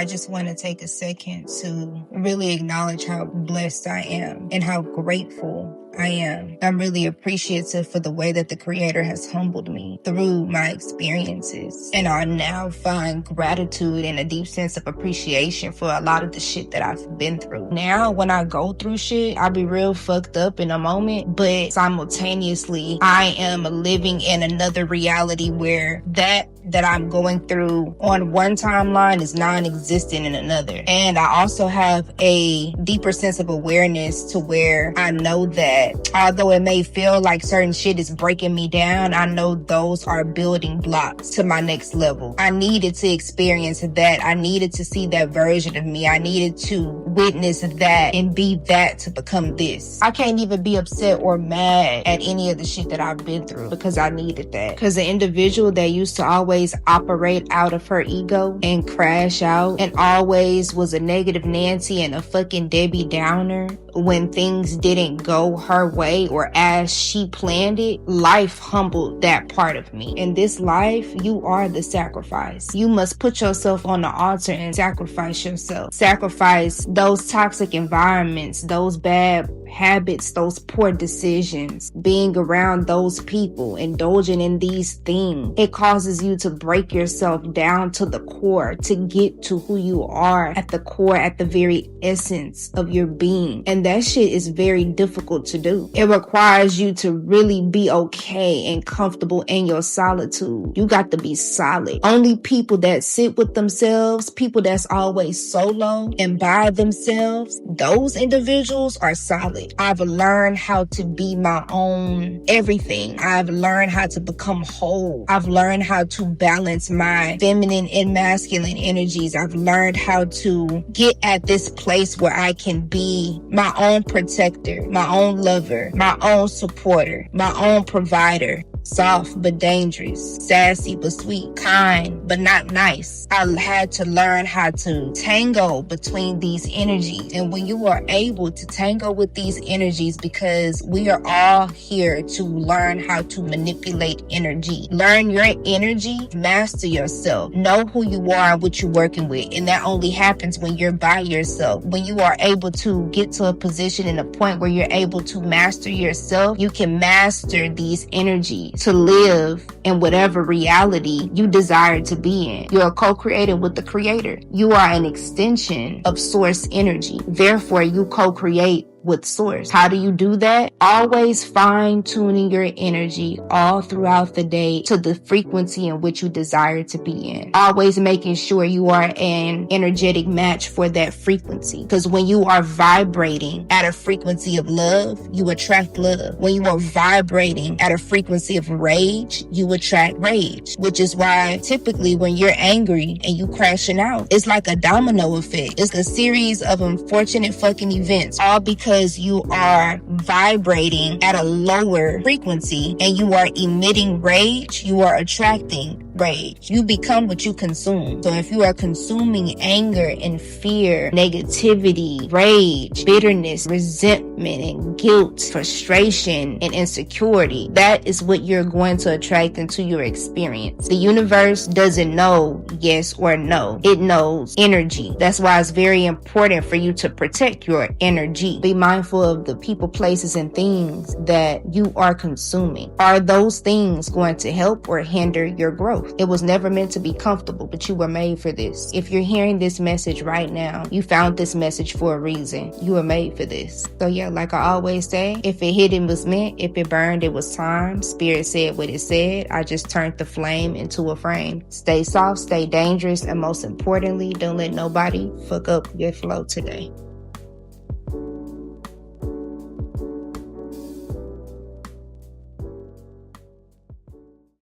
I just want to take a second to really acknowledge how blessed I am and how grateful I am. I'm really appreciative for the way that the Creator has humbled me through my experiences. And I now find gratitude and a deep sense of appreciation for a lot of the shit that I've been through. Now, when I go through shit, I be real fucked up in a moment, but simultaneously, I am living in another reality where that I'm going through on one timeline is non-existent in another. And I also have a deeper sense of awareness to where I know that although it may feel like certain shit is breaking me down, I know those are building blocks to my next level. I needed to experience that. I needed to see that version of me. I needed to witness that and be that to become this. I can't even be upset or mad at any of the shit that I've been through because I needed that. Because the individual that used to always operate out of her ego and crash out and always was a negative Nancy and a fucking Debbie Downer when things didn't go her way or as she planned it, life humbled that part of me. In this life, you are the sacrifice. You must put yourself on the altar and sacrifice yourself. Sacrifice those toxic environments, those bad habits, those poor decisions, being around those people, indulging in these things. It causes you to break yourself down to the core to get to who you are at the core, at the very essence of your being. And that shit is very difficult to do. It requires you to really be okay and comfortable in your solitude. You got to be solid. Only people that sit with themselves, people that's always solo and by themselves, those individuals are solid. I've learned how to be my own everything. I've learned how to become whole. I've learned how to balance my feminine and masculine energies. I've learned how to get at this place where I can be my own protector, my own lover, my own supporter, my own provider. Soft but dangerous, sassy but sweet, kind but not nice. I had to learn how to tango between these energies. And when you are able to tango with these energies, because we are all here to learn how to manipulate energy. Learn your energy, master yourself, know who you are and what you're working with. And that only happens when you're by yourself. When you are able to get to a position and a point where you're able to master yourself, you can master these energies to live in whatever reality you desire to be in. You are co-created with the Creator. You are an extension of source energy. Therefore, you co-create with source. How do you do that? Always fine tuning your energy all throughout the day to the frequency in which you desire to be in. Always making sure you are an energetic match for that frequency. Because when you are vibrating at a frequency of love, you attract love. When you are vibrating at a frequency of rage, you attract rage. Which is why typically when you're angry and you crashing out, it's like a domino effect. It's a series of unfortunate fucking events, all because you are vibrating at a lower frequency and you are emitting rage, you are attracting rage. You become what you consume. So if you are consuming anger and fear, negativity, rage, bitterness, resentment and guilt, frustration and insecurity, that is what you're going to attract into your experience. The universe doesn't know yes or no. It knows energy. That's why it's very important for you to protect your energy. Be mindful of the people, places, and things that you are consuming. Are those things going to help or hinder your growth? It was never meant to be comfortable, but you were made for this. If you're hearing this message right now, you found this message for a reason. You were made for this. So yeah, like I always say, if it hit, it was meant. If it burned, it was time. Spirit said what it said. I just turned the flame into a frame. Stay soft, stay dangerous, and most importantly, don't let nobody fuck up your flow today.